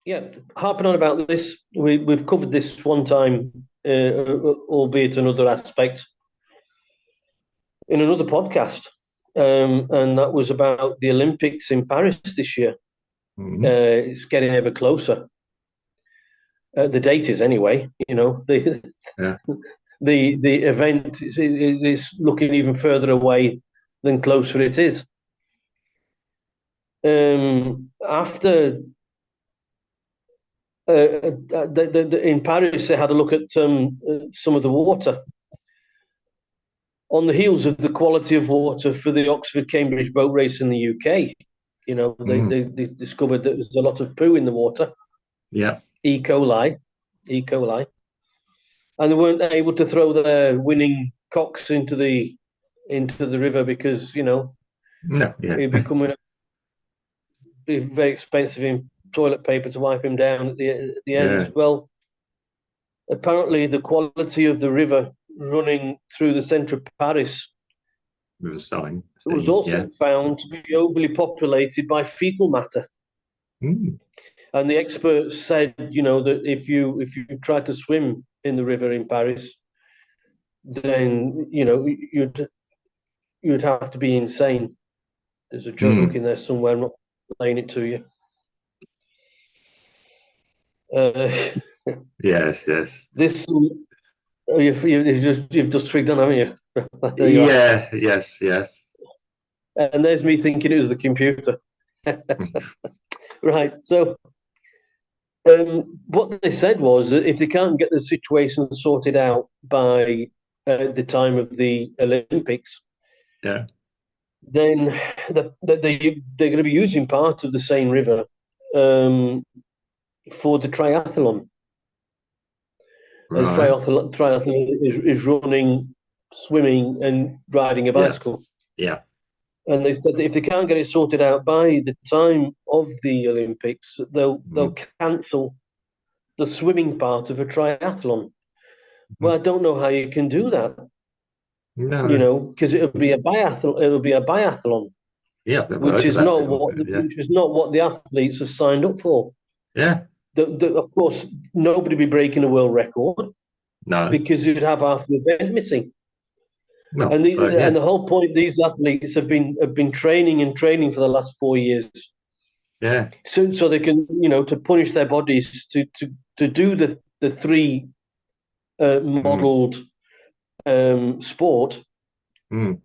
Yeah, harping on about this, we've covered this one time, albeit another aspect, in another podcast, and that was about the Olympics in Paris this year. Mhm. It's getting ever closer. The date is anyway. Yeah. The event is looking even further away than closer it is. After in Paris, they had a look at some of the water on the heels of the quality of water for the Oxford Cambridge boat race in the UK. Mm. They discovered that there's a lot of poo in the water, Yeah. E. coli, E. coli, and they weren't able to throw their winning cocks into the river because No. Yeah. it'd be very expensive in toilet paper to wipe him down at the end. Yeah. Well, apparently the quality of the river running through the centre of Paris We were starting was thing. Yeah. also found to be overly populated by fecal matter. Mm. And the experts said, that if you try to swim in the river in Paris, then you'd have to be insane. There's a joke Mm. in there somewhere. I'm not playing it to you. Uh, Yes. Yes. this you've just twigged on, haven't you? There you are. Yeah. Yes. Yes. And there's me thinking it was the computer. Right. So what they said was that if they can't get the situation sorted out by the time of the Olympics, Yeah. then they're going to be using part of the Seine River um, for the triathlon. And the Right. triathlon is running, swimming, and riding a Yeah. bicycle. Yeah. And they said that if they can't get it sorted out by the time of the Olympics, they'll Mm. cancel the swimming part of a triathlon. Well, Mm. I don't know how you can do that, No. because it'll be a biathlon. It'll be a biathlon, Yeah. I've never which heard of is that, to not be what honest. Yeah. which is not what the athletes have signed up for. Yeah. Of course, nobody be breaking a world record No. because you'd have half the event missing. No. And the But and yeah. the whole point, these athletes have been training and training for the last 4 years, Yeah. so they can to punish their bodies to do the three Mm. modelled sport, Mm.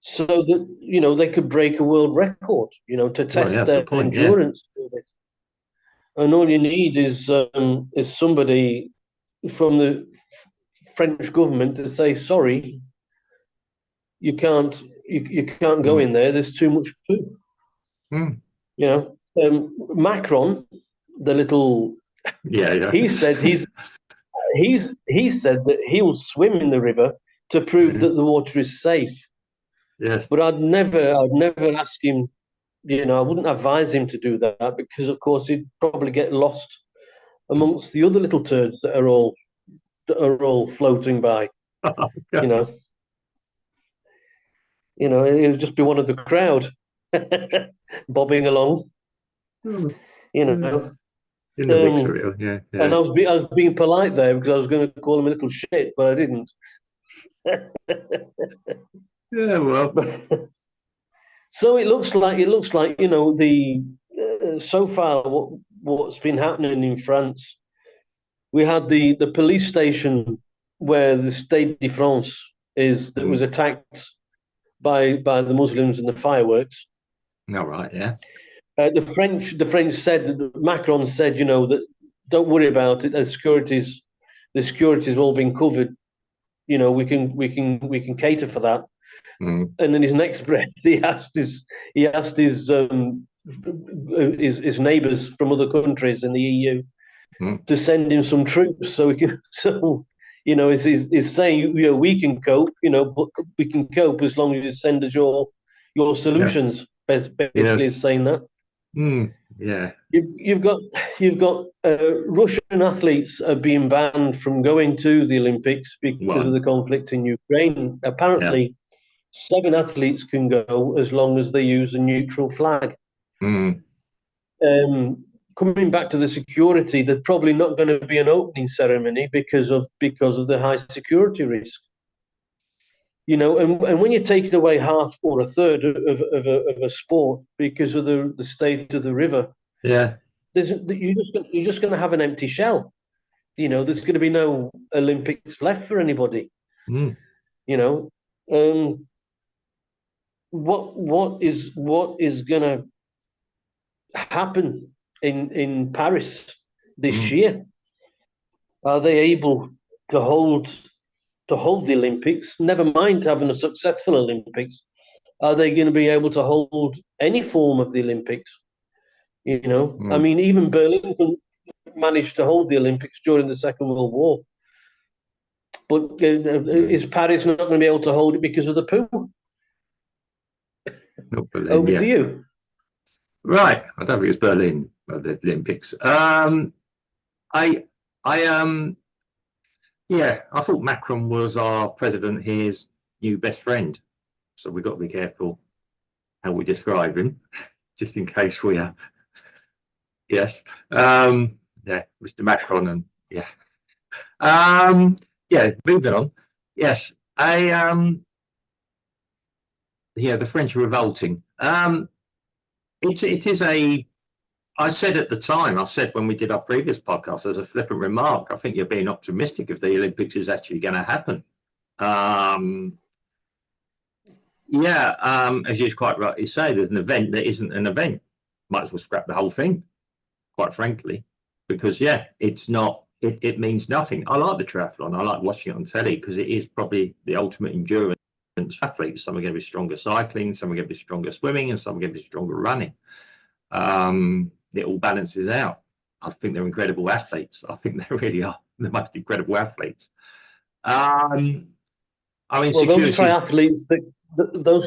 so that they could break a world record, to Well, yeah. test That's the their point. Yeah. endurance. And all you need is somebody from the French government to say sorry, you can't go Mm. in there. There's too much poo. Mm. Macron, the little Yeah. Yeah. he said he said that he'll swim in the river to prove Yeah. that the water is safe. Yes. But I'd never ask him. I wouldn't advise him to do that because, of course, he'd probably get lost amongst the other little turds that are all floating by. You know, he'll just be one of the crowd, bobbing along. Mm. You Yeah. know, In the mix of um, it. Yeah. and Yeah. I was being polite there because I was going to call him a little shit, but I didn't. Yeah. Well. So it looks like the so far what's been happening in France. We had the police station where the Stade de France is that was Mm. attacked by the Muslims and the fireworks. All right. Yeah. The French said, Macron said, that don't worry about it. The security's all been covered. We can cater for that. Mm. And in his next breath, he asked his neighbours from other countries in the EU Mm. to send him some troops so we can. So he's saying we can cope, but we can cope as long as you send us your Yeah. solutions. Basically, is Yes. saying that Mm. Yeah. you've got Russian athletes are being banned from going to the Olympics because of One. the conflict in Ukraine. Yeah. Apparently, 7 athletes can go as long as they use a neutral flag. Mm. Um, coming back to the security, there's probably not going to be an opening ceremony because of the high security risk. You know, and when you're taking away half or a third of a sport because of the state of the river, Yeah. you're just going to have an empty shell. You know, there's going to be no Olympics left for anybody. Mm. You know, what is going to happen in Paris this year? Are they able to hold the Olympics? Never mind having a successful Olympics. Are they going to be able to hold any form of the Olympics? You know, I mean, even Berlin managed to hold the Olympics during the Second World War. But is Paris not going to be able to hold it because of the poo? Not Berlin, Over to you. Right. I don't think it's Berlin, the Olympics. Yeah, I thought Macron was our president here's new best friend. So we've got to be careful how we describe him, just in case we are. Yes. Yeah, Mr. Macron and yeah. Yeah, moving on. Yes. Yeah, the French are revolting. It is a, I said at the time, I said when we did our previous podcast as a flippant remark, I think you're being optimistic if the Olympics is actually going to happen. As you quite rightly say, there's an event that isn't an event. Might as well scrap the whole thing, quite frankly, because it's not. It means nothing. I like the triathlon. I like watching it on telly because it is probably the ultimate endurance athletes. Some are going to be stronger cycling, some are going to be stronger swimming, and some are going to be stronger running. It all balances out. I think they're incredible athletes. I think they really are the most incredible athletes. I mean, well, those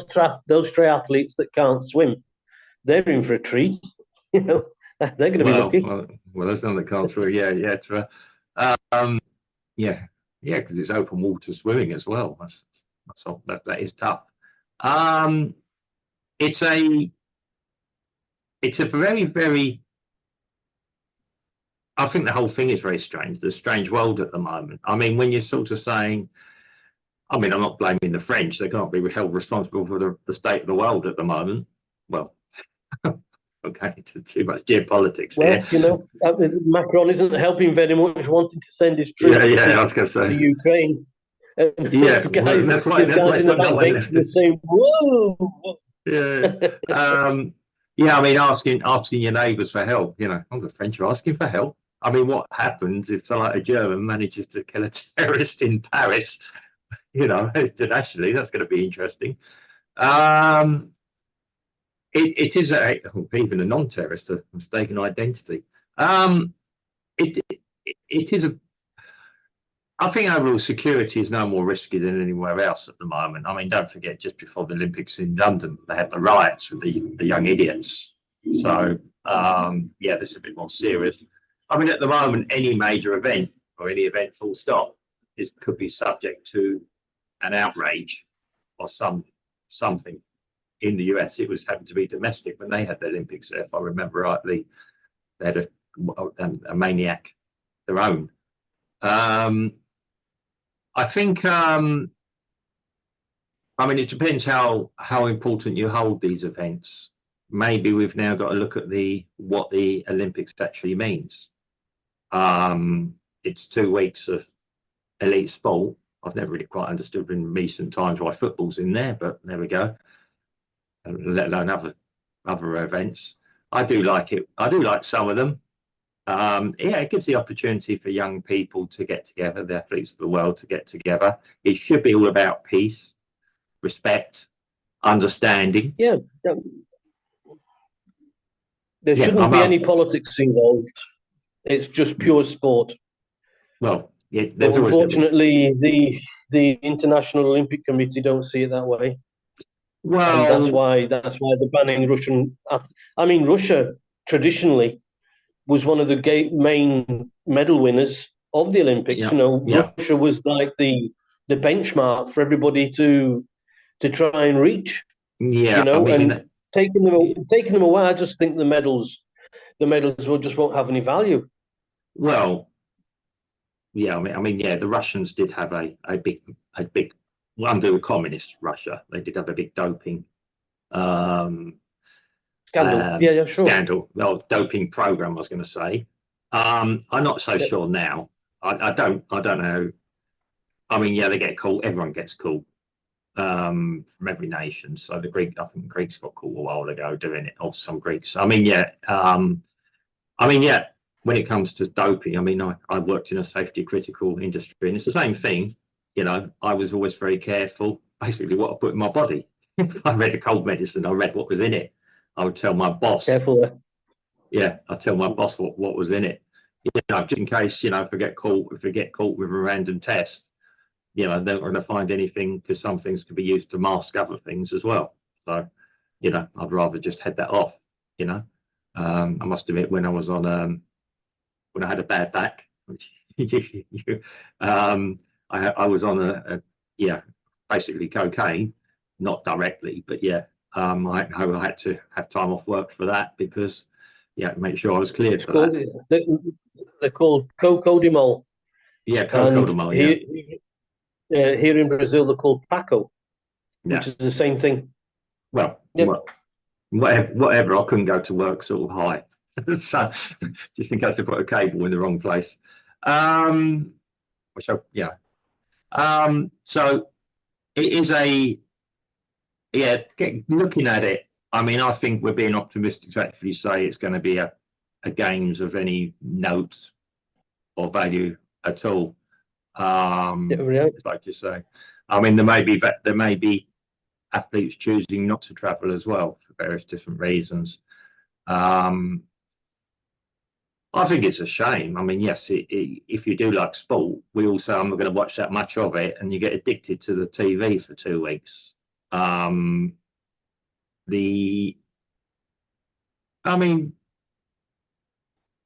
triathletes that can't swim, they're in for a treat. You know, they're going to be lucky. Well, there's none that can't swim. Because it's open water swimming as well. That is tough. It's a very, very. I think the whole thing is very strange. There's a strange world at the moment. I mean, when you're sort of saying, I mean, I'm not blaming the French. They can't be held responsible for the state of the world at the moment. Well, okay, into too much geopolitics here. You know, Macron isn't helping very much, wanting to send his troops I was going to say. to Ukraine. That's right. Guys in the back bench are saying, "Whoa!" I mean, asking your neighbours for help. You know, the French are asking for help. I mean, what happens if a German manages to kill a terrorist in Paris? You know, internationally, that's going to be interesting. It is even a non-terrorist, a mistaken identity. It is a. I think overall security is no more risky than anywhere else at the moment. I mean, don't forget, just before the Olympics in London, they had the riots with the young idiots. So, this is a bit more serious. I mean, at the moment, any major event or any event full stop could be subject to an outrage or something. In the US, it was happened to be domestic when they had the Olympics there. If I remember rightly, they had a maniac their own. I think. I mean, it depends how important you hold these events. Maybe we've now got to look at what the Olympics actually means. It's 2 weeks of elite sport. I've never really quite understood in recent times why football's in there, but there we go. Let alone other events. I do like it. I do like some of them. It gives the opportunity for young people to get together, the athletes of the world to get together. It should be all about peace, respect, understanding. There shouldn't be any politics involved. It's just pure sport. Well, but unfortunately, the International Olympic Committee don't see it that way. Well, and that's why they're banning Russian. I mean, Russia traditionally was one of the main medal winners of the Olympics. You know, Russia was like the benchmark for everybody to try and reach. You know, taking them away, I just think the medals the medals will just won't have any value. Well, yeah, yeah, the Russians did have a big, well, under the communist Russia, they did have a big doping Scandal. Yeah, sure. scandal, well, doping program, I was going to say. I'm not so sure now. I don't know. I mean, yeah, they get caught. Everyone gets caught from every nation. So I think the Greeks got caught a while ago doing it, or some Greeks. I mean, yeah. When it comes to doping, I mean, I worked in a safety critical industry, and it's the same thing. You know, I was always very careful, basically what I put in my body. If I read a cold medicine, I read what was in it. I would tell my boss. Careful there. Yeah, I tell my boss what was in it. You know, just in case, you know, if I get caught with a random test, you know, they're not going to find anything, because some things can be used to mask other things as well. So, you know, I'd rather just head that off. You know, I must admit, when I was on when I had a bad back, which I was on basically cocaine, not directly, but yeah, I had to have time off work for that, because make sure I was cleared for that. They're called cocodamol. Yeah, cocodamol. Here in Brazil, they're called Paco, which is the same thing. Well, whatever. I couldn't go to work sort of high, so just in case I put a cable in the wrong place. So it is looking at it. I mean, I think we're being optimistic to actually say it's going to be a games of any note or value at all. Like you say, I mean, there may be athletes choosing not to travel as well for various different reasons. I think it's a shame. I mean, yes, if you do like sport, we all say I'm not going to watch that much of it, and you get addicted to the TV for 2 weeks. I mean,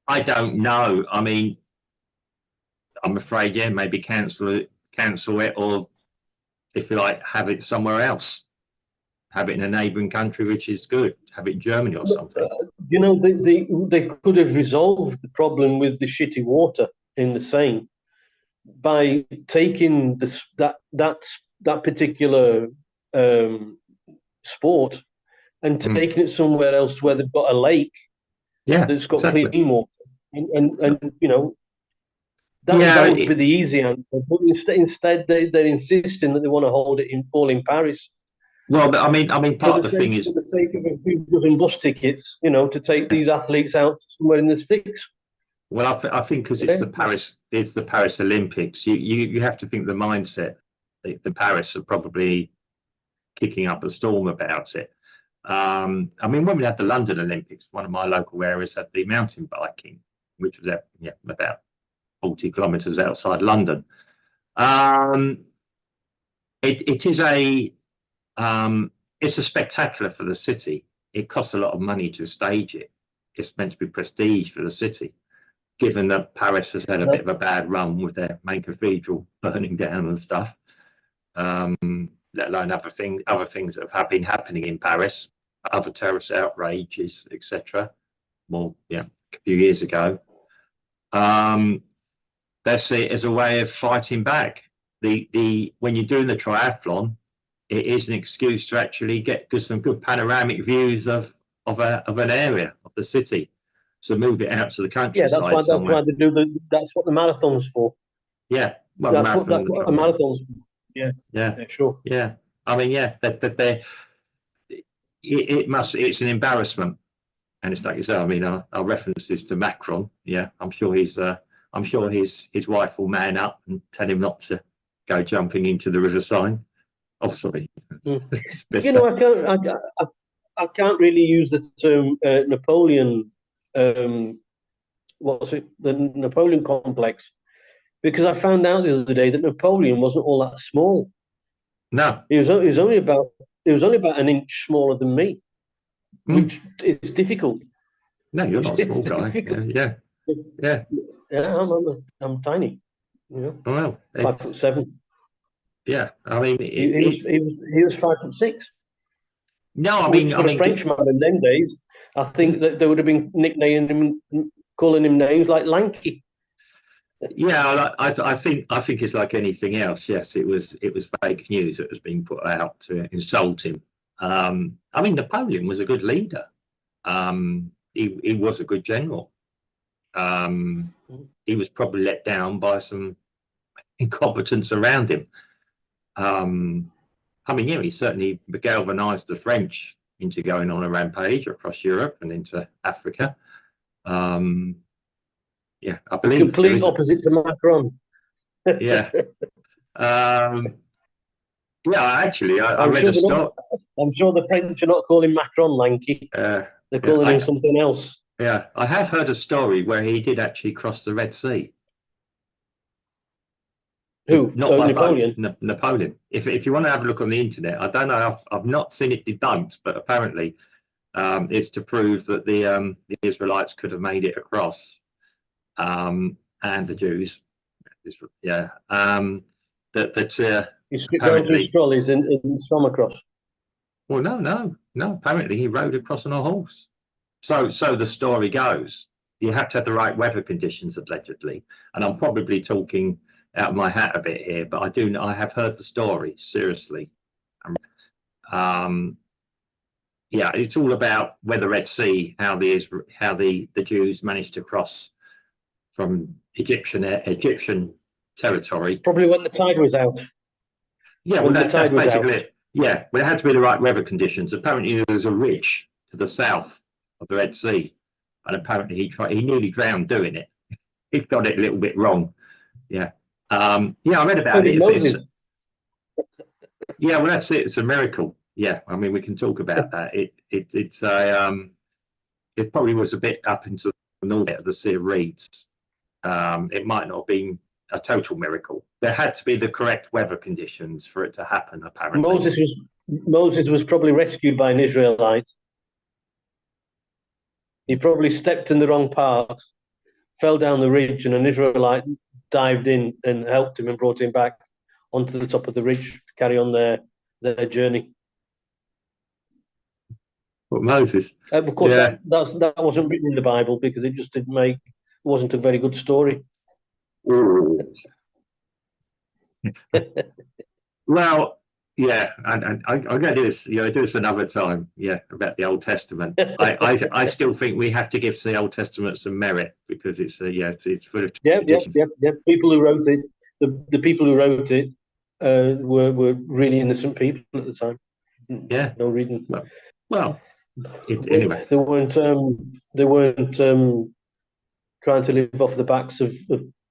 I don't know. I mean, I'm afraid, maybe cancel it, or if you like, have it somewhere else. Have it in a neighbouring country, which is good. Have it in Germany or something. You know, they could have resolved the problem with the shitty water in the Seine by taking that particular sport and taking it somewhere else where they've got a lake that's got clean water, and you know, that would be the easy answer. But instead they're insisting that they want to hold it all in Paris. Well, I mean, part of the thing is, for the sake of a few dozen bus tickets, you know, to take these athletes out somewhere in the sticks. Well, I think because it's the Paris Olympics, you have to think the mindset. The Paris are probably kicking up a storm about it. I mean, when we had the London Olympics, one of my local areas had the mountain biking, which was about 40 kilometres outside London. It is it's a spectacular for the city. It costs a lot of money to stage it. It's meant to be prestige for the city, given that Paris has had a bit of a bad run with their main cathedral burning down and stuff. Let alone other things that have been happening in Paris, other terrorist outrages, etc. Well, a few years ago. They see it as a way of fighting back. When you're doing the triathlon, it is an excuse to actually get some good panoramic views of an area of the city. So move it out to the countryside. Yeah, that's why they do that's what the marathon's for. Yeah, well, that's what the marathon's for. Yeah, sure. Yeah, I mean, it's an embarrassment, and it's like you say. I mean, I'll reference this to Macron. Yeah, I'm sure his wife will man up and tell him not to go jumping into the River Seine. Obviously, you know, I can't really use the term Napoleon. What's it? The Napoleon complex, because I found out the other day that Napoleon wasn't all that small. No, he was only about an inch smaller than me, which is difficult. No, you're not a small guy. Yeah. I'm tiny. You know, well, 5'7". Yeah, I mean, he was 5'6". No, I which mean, for a Frenchman in them days, I think that they would have been nicknaming him, calling him names like Lanky. Yeah, I think it's like anything else. Yes, it was fake news that was being put out to insult him. I mean, Napoleon was a good leader. He was a good general. He was probably let down by some incompetence around him. I mean, yeah, he certainly galvanized the French into going on a rampage across Europe and into Africa. Yeah, I The believe there complete is. opposite to Macron. Yeah, yeah. Actually, I I'm read sure a they're not. story. I'm sure the French are not calling Macron Lanky. Yeah, They're calling him something else. yeah, I have heard a story where he did actually cross the Red Sea. Who? Not by boat, Napoleon. Napoleon. If you want to have a look on the internet, I don't know. I've not seen it debunked, but apparently it's to prove that the Israelites could have made it across, and the Jews. Yeah, He stripped down to his apparently. trolleys and swam across. Well, no. Apparently, he rode across on a horse. So the story goes. You have to have the right weather conditions, allegedly. And I'm probably talking out of my hat a bit here, but I have heard the story seriously. Um, yeah, it's all about where the Red Sea, how the Jews managed to cross from Egyptian territory. Probably when the tide was out. Yeah, well, When the that's tide was basically out. it. Yeah, well, it had to be the right weather conditions. Apparently, there's a ridge to the south of the Red Sea, and apparently he nearly drowned doing it. He got it a little bit wrong. Yeah, yeah, I read So about did it. Moses. Yeah, well, that's it. It's a miracle. Yeah, I mean, we can talk about that. It probably was a bit up into the north of the Sea of Reeds. It might not have been a total miracle. There had to be the correct weather conditions for it to happen, apparently. Moses was probably rescued by an Israelite. He probably stepped in the wrong part, fell down the ridge, and an Israelite dived in and helped him and brought him back onto the top of the ridge to carry on their journey. But Moses, Of course, yeah. that wasn't written in the Bible because it just didn't make. It wasn't a very good story. Well, yeah, and I'm going to do this. Do this another time. Yeah, about the Old Testament. I still think we have to give the Old Testament some merit because it's it's full of tradition. People who wrote it, the people who wrote it, were really innocent people at the time. Yeah, no reading. Well, anyway, they weren't. They weren't trying to live off the backs of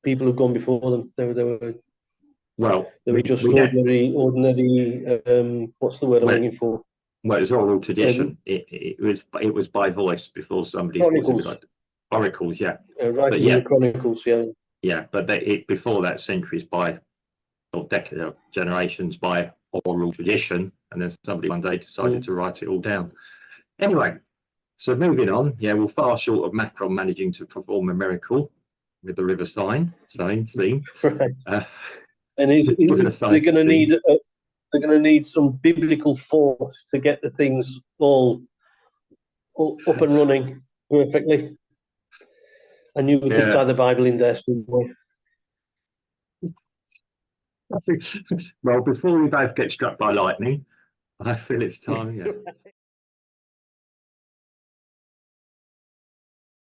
people who've gone before them. They were just ordinary. What's the word I'm looking for? Well, it's oral tradition. It was by voice before somebody chronicles. Like oracles, yeah. Writing in the chronicles, yeah. Yeah, but before that, centuries by or decades, generations by oral tradition, and then somebody one day decided to write it all down. Anyway, so moving on, yeah, we're far short of Macron managing to perform a miracle with the river scene. Right. And they're going to need some biblical force to get the things all up and running perfectly. I knew we could tie the Bible in there somewhere. Well, before we both get struck by lightning, I feel it's time. Yeah.